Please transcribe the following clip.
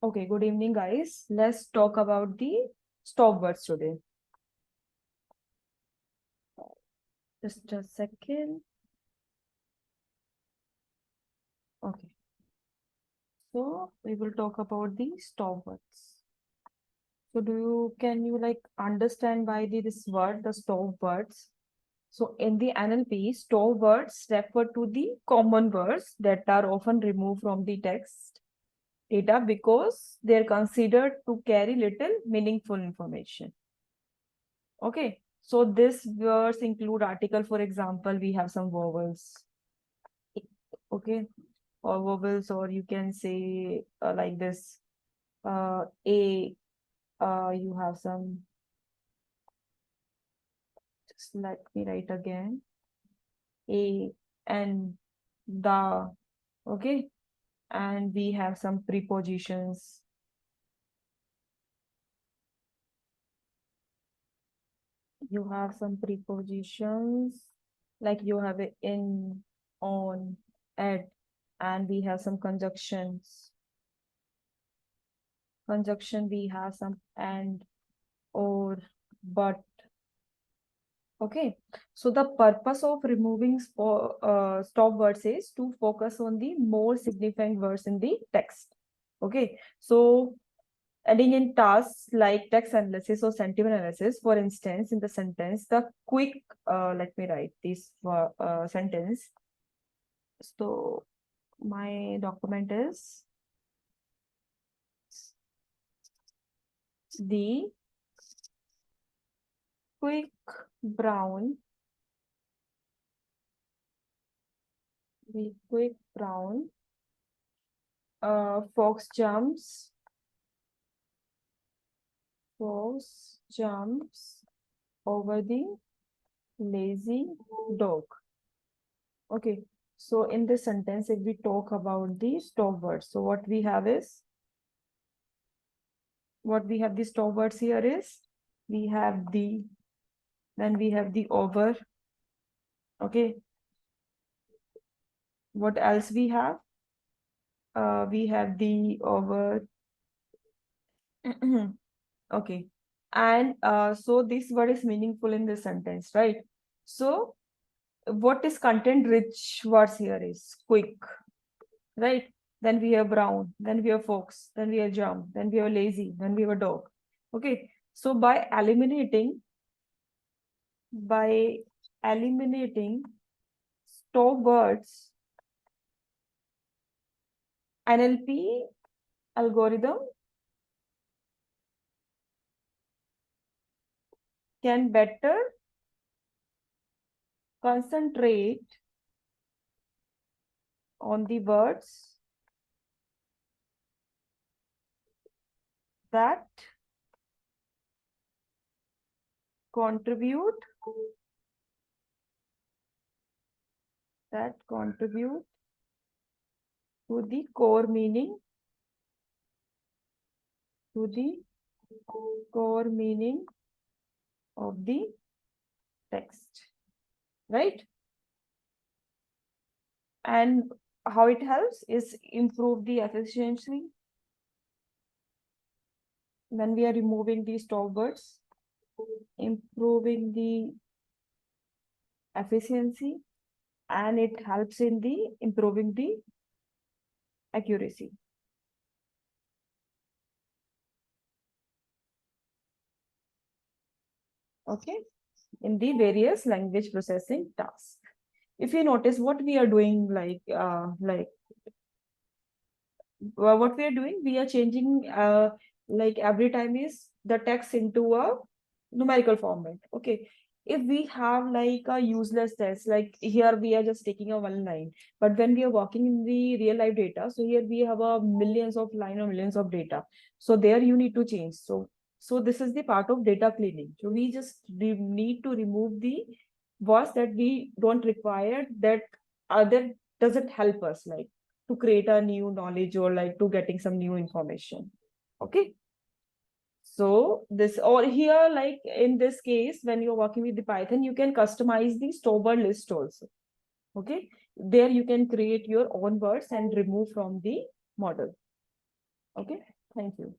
Okay, good evening, guys. Let's talk about the stop words today. Just a second. Okay, so we will talk about the stop words. So can you like understand why this word, the stop words? So in the NLP, stop words refer to the common words that are often removed from the text data because they're considered to carry little meaningful information. Okay, so this words include article, for example, we have some vowels. Okay, or vowels, or you can say like this, a, you have some, just let me write again, a and the, okay, and we have some prepositions. You have some prepositions, like you have a in, on, at, and we have some conjunctions. Conjunction, we have some and, or, but. Okay, so the purpose of removing stop words is to focus on the more significant words in the text. Okay, so adding in tasks like text analysis or sentiment analysis, for instance, in the sentence, the quick, let me write this sentence. So my document is the quick brown, fox jumps over the lazy dog. Okay, so in this sentence, if we talk about the stop words, so what we have the stop words here is, we have the, then we have the over. Okay, what else we have? We have the over. Okay, and so this word is meaningful in this sentence, right? So what is content rich words here is quick, right? Then we have brown, then we have fox, then we have jump, then we have lazy, then we have a dog. Okay, so by eliminating stop words, NLP algorithm can better concentrate on the words that contribute to the core meaning, of the text, right? And how it helps is improve the efficiency when we are removing these stop words, improving the efficiency, and it helps in the improving the accuracy. Okay, in the various language processing tasks. If you notice what we are doing, what we are doing, we are changing like every time is the text into a numerical format. Okay, if we have like a useless text, like here we are just taking a one line, but when we are working in the real life data, so here we have a millions of line or millions of data, so there you need to change. So this is the part of data cleaning. So we just need to remove the words that we don't require, that other doesn't help us, like to create a new knowledge or like to getting some new information. Okay, so this, or here, like in this case, when you're working with the Python, you can customize the stop word list also. Okay, there you can create your own words and remove from the model. Okay, Thank you.